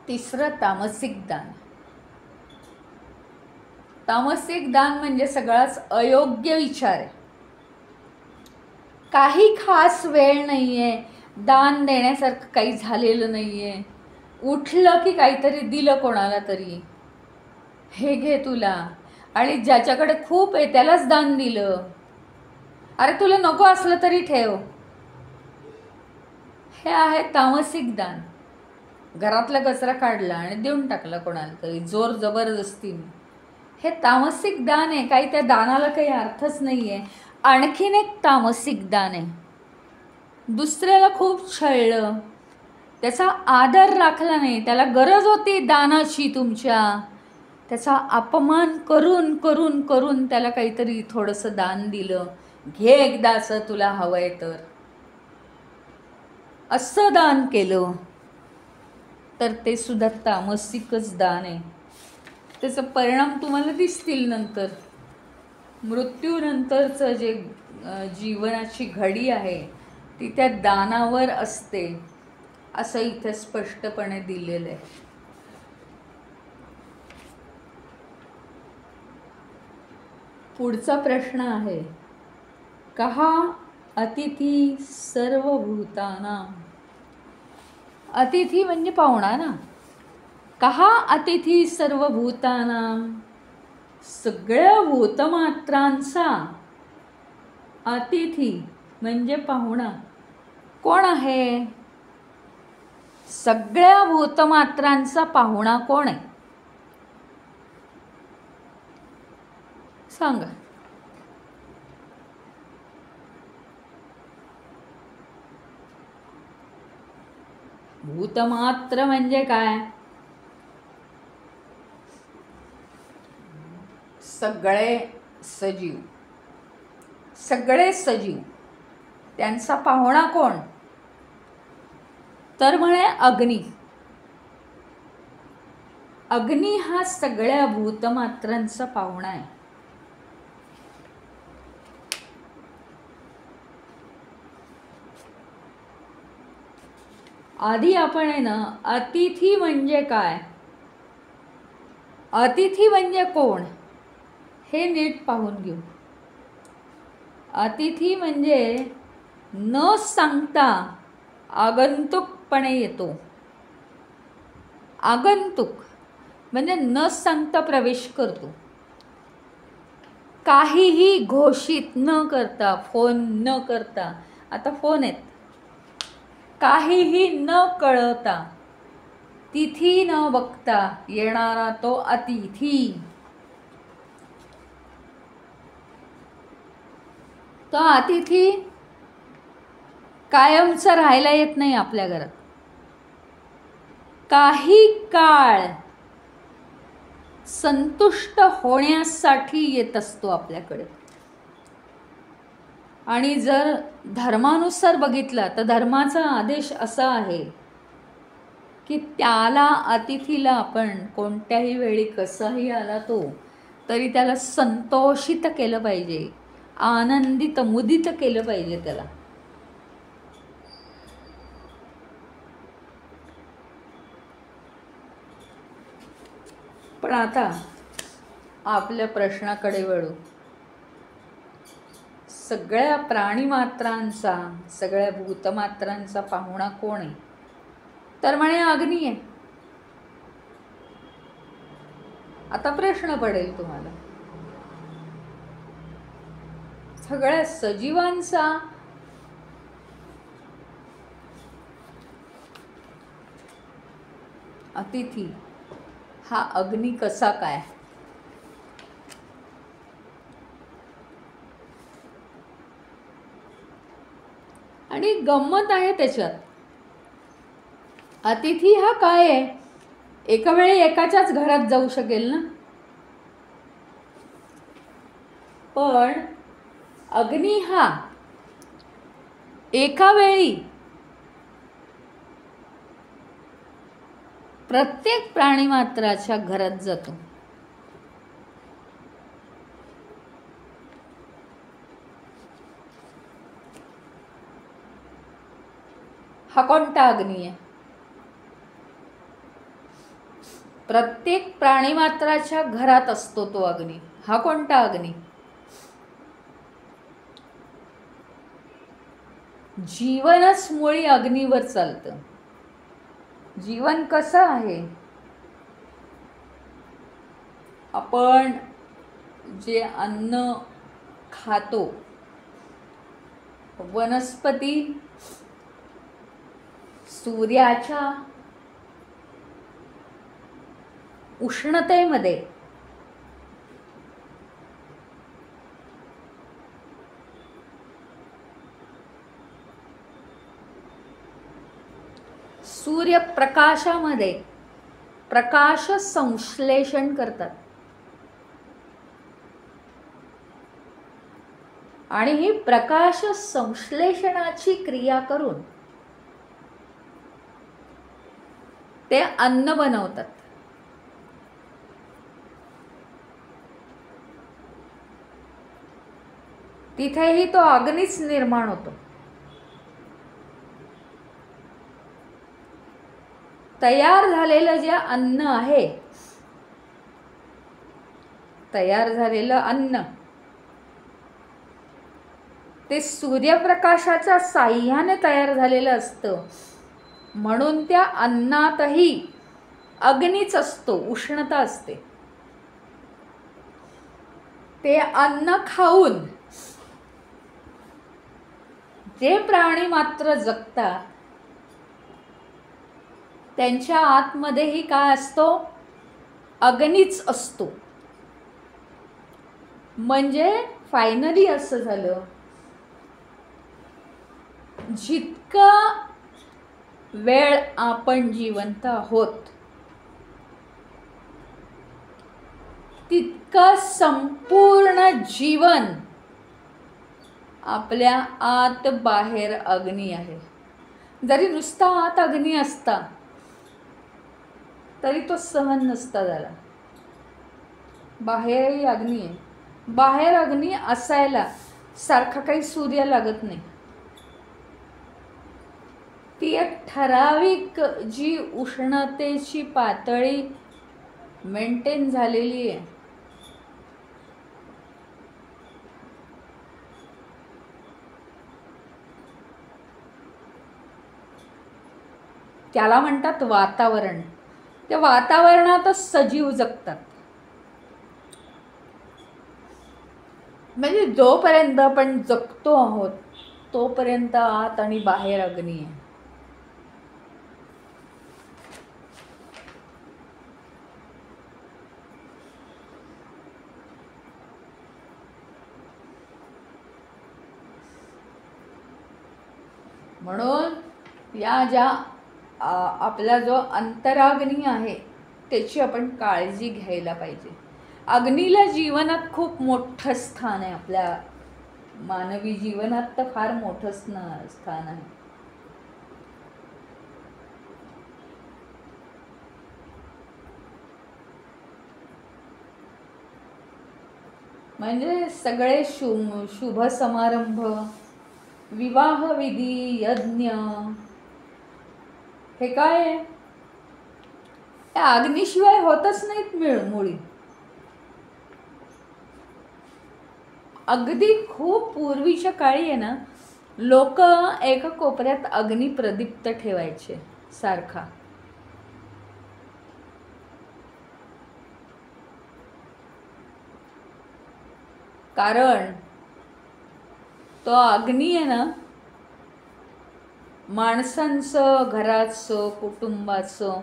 तिसरं तामसिक दान. तामसिक दान म्हणजे सगळाच अयोग्य विचार आहे. काही खास वेळ नाही आहे, दान देण्यासारखं काही झालेलं नाही आहे, उठलं की काहीतरी दिलं कोणाला तरी, हे घे तुला, आणि ज्याच्याकडे खूप आहे त्यालाच दान दिलं, अरे तुला नको असलं तरी ठेव, हे आहे तामसिक दान. घरातला कचरा काढला आणि देऊन टाकला कोणाला तरी जोर जबरदस्तीने, हे तामसिक दान आहे. काही त्या दानाला काही अर्थच नाही आहे. आणखीन एक तामसिक दान आहे, दुसऱ्याला खूप छळलं, त्याचा आदर राखला नाही, त्याला गरज होती दानाची तुमच्या, त्याचा अपमान करून करून करून त्याला काहीतरी थोडंसं दान दिलं, घे एकदा असं तुला हवंय तर, असं दान केलं तर ते सुद्धा तामसिकच दान आहे. त्याचा परिणाम तुम्हाला दिसतील नंतर. मृत्यूनंतरचं जे जीवनाची घडी आहे ती त्या दानावर असते असं इथे स्पष्टपणे दिलेलं आहे. पुढचा प्रश्न आहे, कहा अतिथी सर्वभूतानां. अतिथी म्हणजे पाहुणा ना. कहा अतिथी सर्वभूतानां, सगळ्या भूतमात्रांचा अतिथी म्हणजे पाहुणा कोण आहे? सगळ्या भूतमात्रांचा पाहुणा कोण आहे? सांगा. भूतमात्र म्हणजे काय? सगळे सजीव. सगळे सजीव त्यांचा पाहुणा कोण? तर म्हणे अग्नी. अग्नी हा सगळ्या भूतमात्रांचा पाहुणा आहे. आधी आपण आहे ना, अतिथी म्हणजे काय, अतिथी म्हणजे कोण हे नीट पाहून घेऊ. अतिथी म्हणजे न सांगता आगंतुकपणे येतो. आगंतुक म्हणजे न सांगता प्रवेश करतो. काहीही घोषित न करता, फोन न करता, आता फोन आहेत, काहीही न कळवता, तिथी न बघता येणारा तो अतिथी. तो अतिथी कायमचा राहायला येत नाही आपल्या घरात. काही काळ संतुष्ट होण्यासाठी येत असतो आपल्याकडे. आणि जर धर्मानुसार बघितला तर धर्माचा आदेश असा आहे की त्याला, अतिथीला, आपण कोणत्याही वेळी कसाही आला तो तरी त्याला संतोषित केलं पाहिजे, आनंदित मुदित केलं पाहिजे त्याला. पण आता आपल्या प्रश्नाकडे वळू. सगळ्या प्राणीमात्रांचा, सगळ्या भूतमात्रांचा पाहुणा कोण आहे? तर म्हणे अग्नी आहे. आता प्रश्न पडेल तुम्हाला, सगळ्या सजीवांचा अतिथी हा अग्नी कसा काय? आणि गंमत आहे त्याच्यात. अतिथी हा काय आहे? एका वेळी एकाच्याच घरात जाऊ शकेल ना. पण अग्नी हा एका वेळी प्रत्येक प्राणीमात्राच्या घरात जातो. हा कोणता अग्नी आहे? प्रत्येक प्राणीमात्राच्या घरात असतो तो अग्नी. हा कोणता अग्नी? जीवनच मुळी अग्नीवर चालतं. जीवन कसं आहे? आपण जे अन्न खातो, वनस्पती सूर्याच्या उष्णतेमध्ये सूर्यप्रकाशामध्ये प्रकाश संश्लेषण करतात. आणि ही प्रकाश संश्लेषणाची क्रिया करून ते अन्न बनवतात. तिथेही तो अग्नीच निर्माण होतो. तयार झालेलं जे अन्न आहे, तयार झालेलं अन्न ते सूर्यप्रकाशाच्या साह्याने तयार झालेलं असतं. म्हणून त्या अन्नातही अग्नीच असतो, उष्णता असते. ते अन्न खाऊन जे प्राणी मात्र जगतात त्यांच्या आतमध्येही काय असतो? अग्नीच असतो. म्हणजे फायनली असं झालं, जितका वेळ आपण जिवंत आहोत तितकं संपूर्ण जीवन आपल्या आत बाहेर अग्नी आहे. जरी नुसता आत अग्नी असता तरी तो सहन नसता झाला. बाहेरही अग्नी आहे. बाहेर अग्नी असायला सारखा काही सूर्य लागत नाही. ती एक ठराविक जी उष्णतेची पातळी मेंटेन झालेली आहे, त्याला म्हणतात वातावरण. त्या वातावरणातच सजीव जगतात. म्हणजे जोपर्यंत आपण जगतो आहोत तोपर्यंत आत आणि बाहेर अग्नी आहे. म्हणून या ज्या आपला जो अंतराग्नी आहे त्याची आपण काळजी घ्यायला पाहिजे. अग्नीला जीवनात खूप मोठं स्थान आहे. आपल्या मानवी जीवनात तर फार मोठं स्थान आहे. म्हणजे सगळे शुभ समारंभ, विवाह विधी, यज्ञ, हे काय आहे? त्या अग्नीशिवाय होतच नाहीत मुळी. अगदी खूप पूर्वीच्या काळी आहे ना, लोक एका कोपऱ्यात अग्नी प्रदीप्त ठेवायचे सारखा. कारण तो अग्नी आहे ना, माणसांचं, घराचं, कुटुंबाचं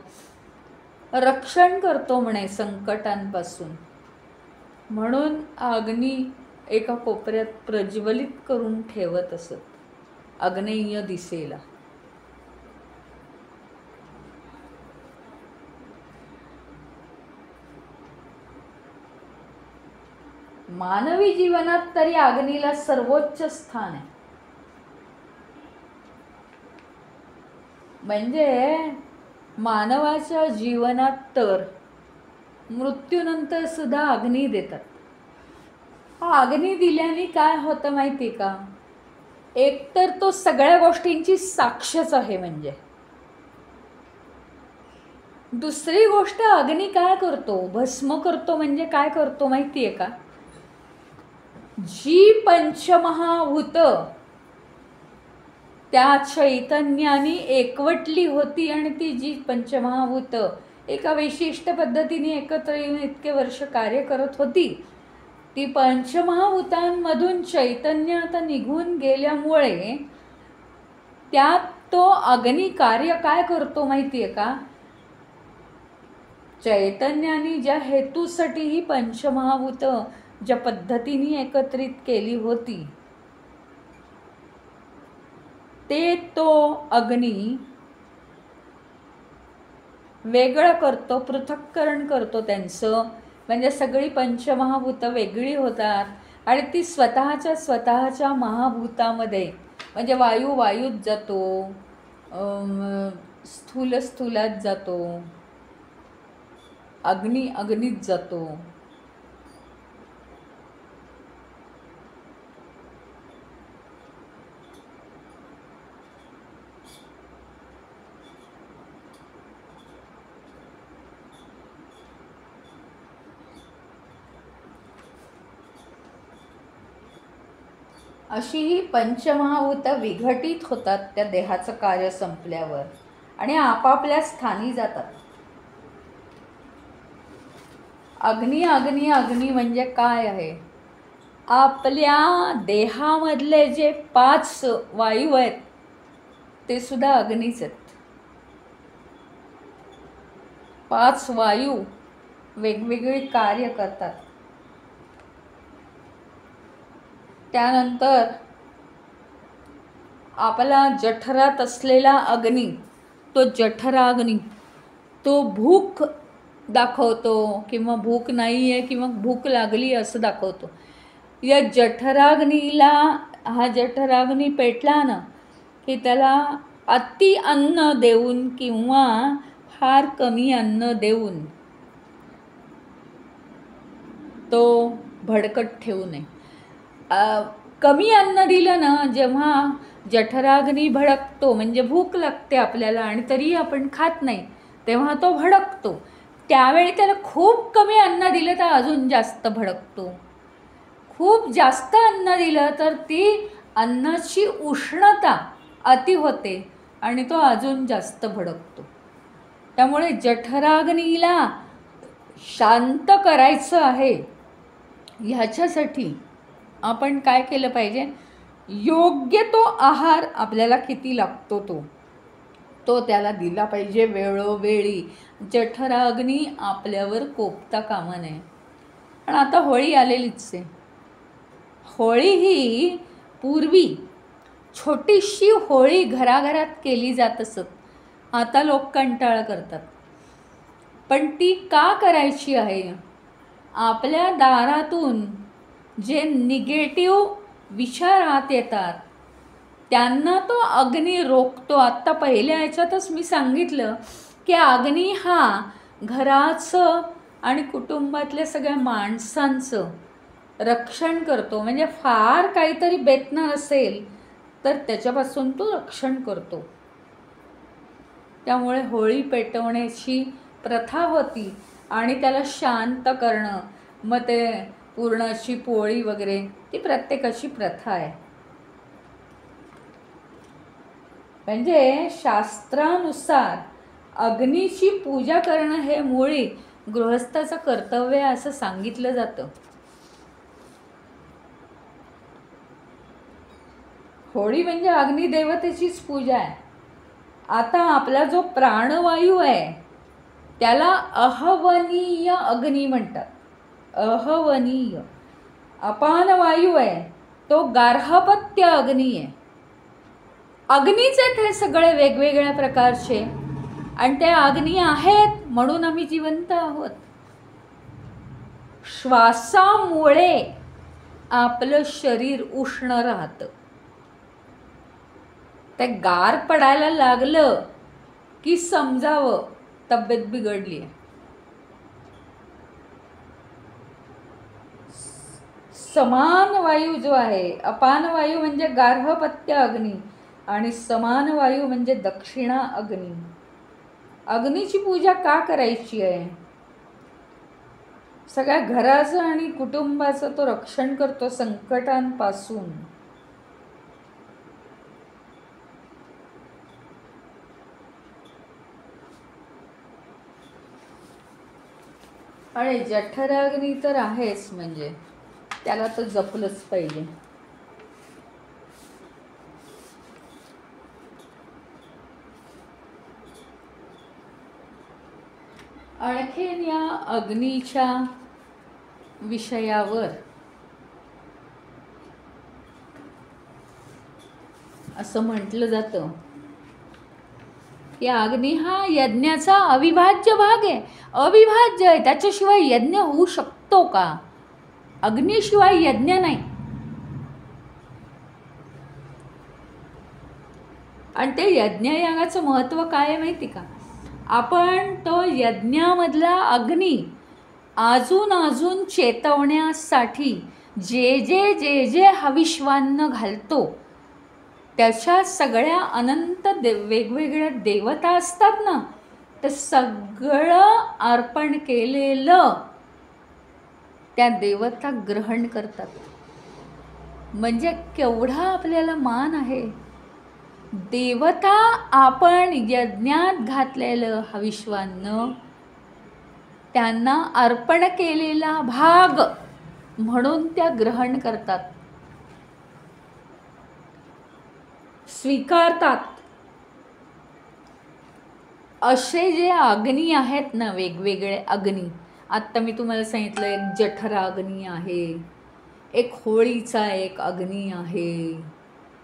रक्षण करतो म्हणे संकटांपासून. म्हणून अग्नी एका कोपऱ्यात प्रज्वलित करून ठेवत असत, अग्नेय दिसेला. मानवी जीवनात तरी अग्नीला सर्वोच्च स्थान आहे. म्हणजे मानवाच्या जीवनात तर मृत्यूनंतर सुद्धा अग्नी देतात. हा अग्नी दिल्याने काय होतं माहिती का? एकतर तो सगळ्या गोष्टींची साक्षच आहे. म्हणजे दुसरी गोष्ट, अग्नी काय करतो? भस्म करतो. म्हणजे काय करतो माहिती आहे का? जी पंचमहाभूत त्या चैतन्याने एकवटली होती आणि ती जी पंचमहाभूत एका विशिष्ट पद्धतीने एकत्र येऊन इतके वर्ष कार्य करत होती, ती पंचमहाभूतांमधून चैतन्य आता निघून गेल्यामुळे त्यात तो अग्नी कार्य काय करतो माहिती आहे का? चैतन्याने ज्या हेतूसाठी ही पंचमहाभूत ज्या पद्धतीने एकत्रित केली होती ते तो अग्नी वेगळं करतो, पृथक्करण करतो त्यांचं. म्हणजे सगळी पंचमहाभूत वेगळी होतात आणि ती स्वतःच्या महाभूतामध्ये, म्हणजे वायू वायूत जातो, स्थूल स्थूलात जातो, अग्नी अग्नीत जातो. अशी ही पंचमहाभूतं विघटित होतात त्या देहाचं कार्य संपल्यावर आणि आपापल्या स्थानी जातात. अग्नी अग्नी अग्नी म्हणजे काय आहे? आपल्या देहामधले जे 5 वायू आहेत ते सुद्धा अग्नीच आहेत. 5 वायू वेगवेगळी कार्य करतात. त्यानंतर आपला जठरात असलेला अग्नी, तो जठराग्नी, तो भूक दाखवतो किंवा भूक नाही आहे किंवा भूक लागली असं दाखवतो. या जठराग्नीला, हा जठराग्नी पेटला ना की त्याला अति अन्न देऊन किंवा फार कमी अन्न देऊन तो भडकट ठेवू नये. कमी अन्न दिलं ना, जेव्हा जठराग्नी भडकतो म्हणजे भूक लागते आपल्याला आणि तरीही आपण खात नाही, तेव्हा तो भडकतो. त्यावेळी त्याला खूप कमी अन्न दिलं तर अजून जास्त भडकतो. खूप जास्त अन्न दिलं तर ती अन्नाची उष्णता अति होते आणि तो अजून जास्त भडकतो. त्यामुळे जठराग्नीला शांत करायचं आहे, ह्याच्यासाठी आपण काय केलं पाहिजे? योग्य तो आहार आपल्याला किती लागतो तो त्याला दिला पाहिजे वेळोवेळी. जठराग्नी आपल्यावर कोपता कामा नये. पण आता होळी आलेलीच आहे. होळी ही पूर्वी छोटीशी होळी घराघरात केली जात असत. आता लोक कंटाळा करतात. पण ती का करायची आहे? आपल्या दारातून जे निगेटिव्ह विचार आत येतात त्यांना तो अग्नी रोखतो. आत्ता पहिल्या ह्याच्यातच मी सांगितलं की अग्नी हा घराचं आणि कुटुंबातल्या सगळ्या माणसांचं रक्षण करतो. म्हणजे फार काहीतरी बेतणार असेल तर त्याच्यापासून तो रक्षण करतो. त्यामुळे होळी पेटवण्याची प्रथा होती आणि त्याला शांत करणं, मग ते पुरणाची पोळी वगैरे, ती प्रत्येकाची प्रथा आहे. म्हणजे शास्त्रानुसार अग्नीची पूजा करणं हे मुळी गृहस्थाचं कर्तव्य आहे असं सांगितलं जातं. होळी म्हणजे अग्निदेवतेचीच पूजा आहे. आता आपला जो प्राणवायू आहे त्याला अहवनीय अग्नी म्हणतात. अहवनीय. अपान वायू आहे तो गार्हपत्य अग्नी आहे. अग्नीच आहेत हे सगळे वेगवेगळ्या प्रकारचे आणि त्या अग्नी आहेत म्हणून आम्ही जिवंत आहोत. श्वासामुळे आपलं शरीर उष्ण राहतं. ते गार पडायला लागलं की समजावं तब्येत बिघडली आहे. समान वायू जो आहे, अपान वायू म्हणजे गार्हपत्य अग्नी आणि समान वायू म्हणजे दक्षिणा अग्नी. अग्नीची पूजा का करायची आहे? सगळ्या घराचं आणि कुटुंबाचं तो रक्षण करतो संकटांपासून. आणि जठराग्नी तर आहेच, म्हणजे त्याला तर जपलंच पाहिजे. आणखीन या अग्नीच्या विषयावर असं म्हटलं जातं की अग्नी हा यज्ञाचा अविभाज्य भाग आहे. अविभाज्य आहे, त्याच्याशिवाय यज्ञ होऊ शकतो का? अग्नीशिवाय यज्ञ नाही. आणि ते यज्ञयागाचं महत्त्व काय आहे माहिती का? आपण तो यज्ञामधला अग्नी अजून चेतवण्यासाठी जे जे हविष्वान्न घालतो, त्याच्या सगळ्या अनंत वेगवेगळ्या देवता असतात ना, ते सगळं अर्पण केलेलं त्या देवता ग्रहण करतात. म्हणजे केवढा आपल्याला मान आहे. देवता आपण यज्ञात घातलेलं हविष्वान्न त्यांना अर्पण केलेला भाग म्हणून त्या ग्रहण करतात, स्वीकारतात. असे जे अग्नी आहेत ना, वेगवेगळे अग्नी, आत्ता मी तुम्हाला सांगितलं, एक जठरा अग्नी आहे, एक होळीचा एक अग्नी आहे,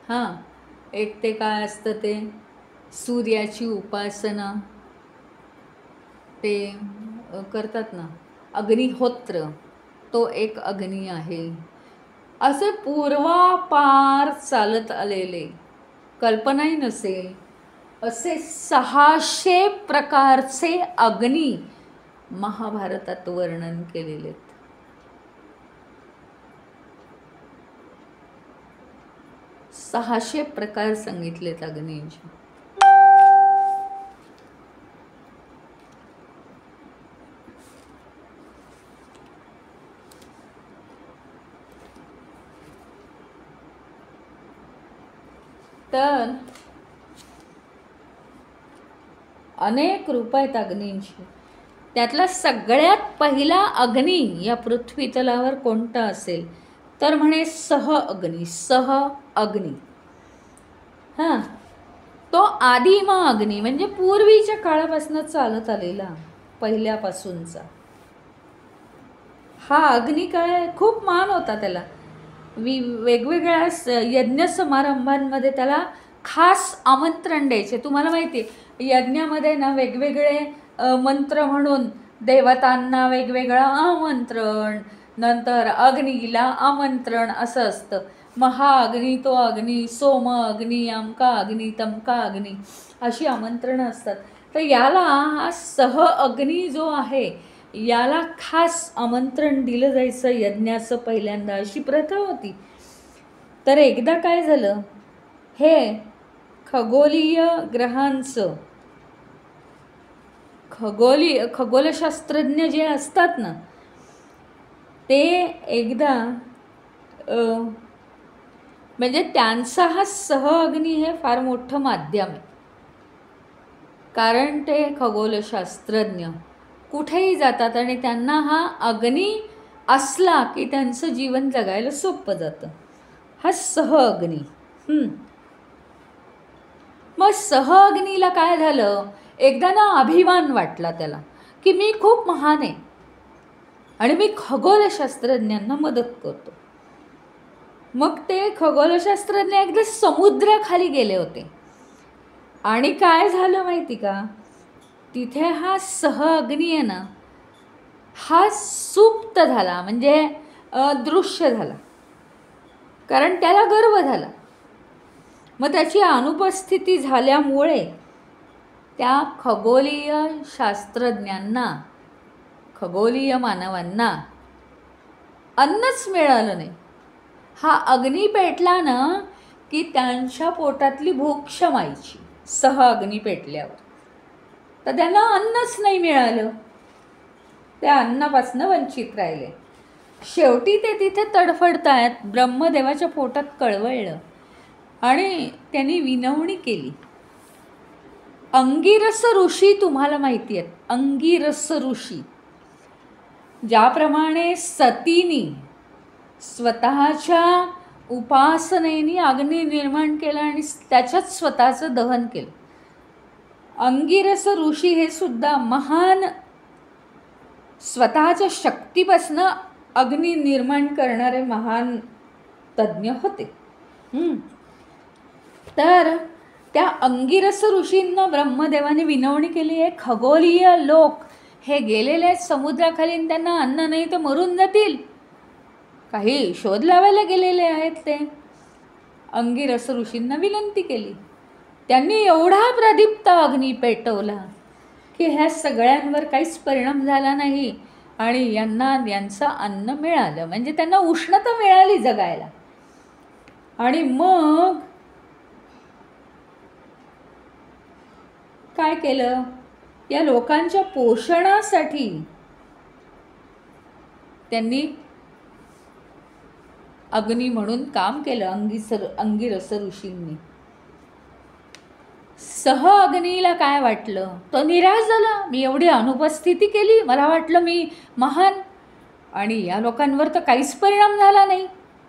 हां, एक ते काय असतं ते सूर्याची उपासना ते करतात ना, अग्निहोत्र, तो एक अग्नी आहे. असे पूर्वापार चालत आलेले, कल्पनाही नसेल असे 600 प्रकारचे अग्नी महाभारतात वर्णन केलेले आहेत. 600 प्रकार सांगितलेत अग्नींचे. तर अनेक रूप आहेत अग्नींची. त्यातला सगळ्यात पहिला अग्नी या पृथ्वी तलावर कोणता असेल तर म्हणे सह अग्नी. हां, तो आदिम अग्नी, म्हणजे पूर्वीच्या काळापासून चालत आलेला, पहिल्यापासूनचा हा अग्नी. काय खूप मान होता त्याला. वेगवेगळ्या यज्ञ समारंभांमध्ये त्याला खास आमंत्रण द्यायचे. तुम्हाला माहिती आहे, यज्ञामध्ये ना वेगवेगळे मंत्र म्हणून देवतांना वेगवेगळं आमंत्रण, नंतर अग्नीला आमंत्रण असं असतं. महाअग्नी, तो अग्नी, सोम अग्नी, अमका अग्नी, तमका अग्नी, अशी आमंत्रणं असतात. तर याला हा सह अग्नी जो आहे, याला खास आमंत्रण दिलं जायचं यज्ञाचं पहिल्यांदा, अशी प्रथा होती. तर एकदा काय झालं, हे खगोलीय ग्रहांचं खगोलशास्त्रज्ञ जे असतात ना, ते एकदा म्हणजे त्यांचा हा सह अग्नी हे फार मोठं माध्यम आहे. कारण ते खगोलशास्त्रज्ञ कुठेही जातात आणि त्यांना हा अग्नी असला की त्यांचं जीवन जगायला सोपं जातं. हा सह अग्नी. मग सह अग्नीला काय झालं, एकदा ना अभिमान वाटला त्याला की मी खूप महान आहे आणि मी खगोलशास्त्रज्ञांना मदत करतो. मग ते खगोलशास्त्रज्ञ एकदा समुद्राखाली गेले होते आणि काय झालं माहिती का, तिथे हा सह अग्नी आहे ना, हा सुप्त झाला, म्हणजे दृश्य झाला, कारण त्याला गर्व झाला. मग त्याची अनुपस्थिती झाल्यामुळे त्या खगोलीय शास्त्रज्ञांना, खगोलीय मानवांना अन्नच मिळालं नाही. हा अग्नी पेटला ना की त्यांच्या पोटातली भूक शमायची. सह अग्नी पेटल्यावर तर त्यांना अन्नच नाही मिळालं, त्या अन्नापासून वंचित राहिले. शेवटी ते तिथे तडफडतायत. ब्रह्मदेवाच्या पोटात कळवळलं आणि त्यांनी विनवणी केली. अंगिरस ऋषी तुम्हाला माहिती आहेत, अंगिरस ऋषी ज्याप्रमाणे सतीनी स्वतःच्या उपासनेने अग्नी निर्माण केला आणि त्याच्यात स्वतःचं दहन केलं, अंगिरस ऋषी हे सुद्धा महान स्वतःच्या शक्तीपासनं अग्नी निर्माण करणारे महान तज्ज्ञ होते. तर त्या अंगिरस ऋषींना ब्रह्मदेवाने विनवणी केली आहे, खगोलीय लोक हे गेलेले आहेत समुद्राखाली, त्यांना अन्न नाही तर मरून जातील. काही शोध लावायला गेलेले आहेत ते. अंगिरस ऋषींना विनंती केली. त्यांनी एवढा प्रदीप्त अग्नी पेटवला की ह्या सगळ्यांवर काहीच परिणाम झाला नाही आणि यांचं अन्न मिळालं, म्हणजे त्यांना उष्णता मिळाली जगायला. आणि मग काय केलं, या लोकांच्या पोषणासाठी त्यांनी अग्नी म्हणून काम केलं. अंगिरस ऋषींनी. सह अग्नीला काय वाटलं, तो निराश झाला. मी एवढी अनुपस्थिती केली, मला वाटलं मी महान, आणि या लोकांवर तर काहीच परिणाम झाला नाही.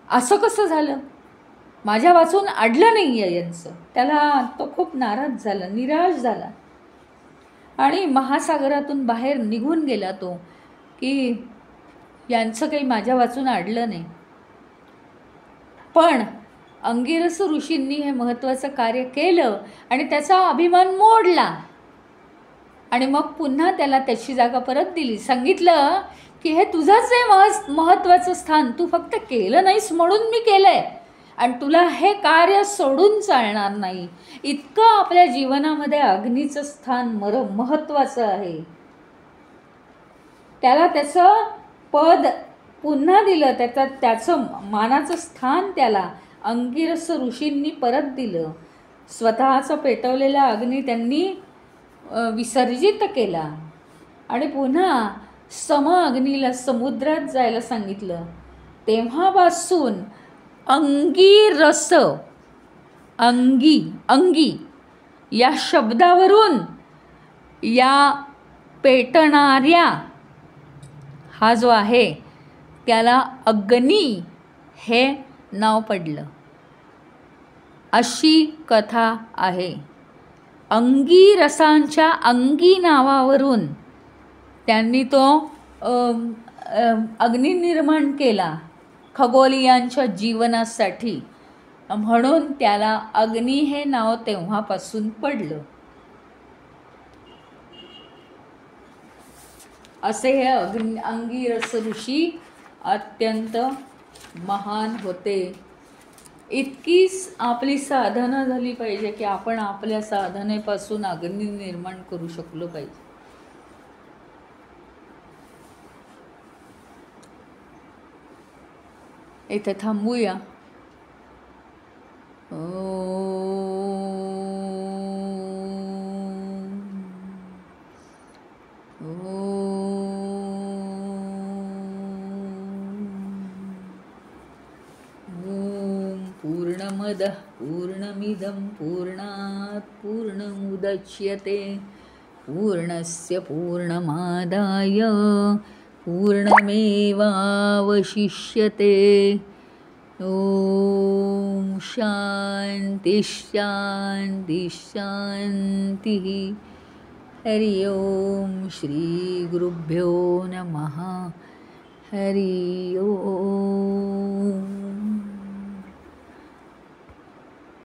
असं कसं झालं, माझ्या वाचून अडलं नाही आहे यांचं. तो खूप नाराज झाला, निराश झाला आणि महासागरातून बाहेर निघून गेला तो, की यांचं काही माझ्या वाचून अडलं नाही. पण अंगिरस ऋषींनी हे महत्त्वाचं कार्य केलं आणि त्याचा अभिमान मोडला. आणि मग पुन्हा त्याला त्याची जागा परत दिली. सांगितलं की हे तुझंच आहे महत्त्वाचं स्थान, तू फक्त केलं नाहीस म्हणून मी केलं आहे, आणि तुला हे कार्य सोडून चालणार नाही. इतकं आपल्या जीवनामध्ये अग्नीचं स्थान महत्त्वाचं आहे. त्याला त्याचं पद पुन्हा दिलं, त्याचं मानाचं स्थान त्याला अंगिरस ऋषींनी परत दिलं. स्वतःचा पेटवलेला अग्नी त्यांनी विसर्जित केला आणि पुन्हा सम अग्नीला समुद्रात जायला सांगितलं. तेव्हापासून अंगिरस, अंगी या शब्दावरून या पेटणाऱ्या हा जो आहे त्याला अग्नी हे नाव पडलं, अशी कथा आहे. अंगिरसांच्या अंगी नावावरून त्यांनी तो अग्नी निर्माण केला खगोलीयांच्या जीवनासाठी, म्हणून त्याला अग्नी हे नाव तेव्हापासून पडलं. असे हे अंगिरस ऋषी अत्यंत महान होते. इतकीच आपली साधना झाली पाहिजे की आपण आपल्या साधनेपासून अग्नी निर्माण करू शकलो पाहिजे. इथे थांबूया. पूर्णमदः पूर्णमिदं पूर्णात् पूर्णमुदच्यते पूर्णस्य पूर्णमादाय पूर्णमेवावशिष्यते. ॐ शान्ति शान्ति शान्तिः. हरि ओम श्री गुरुभ्यो नमः. हरि ओम.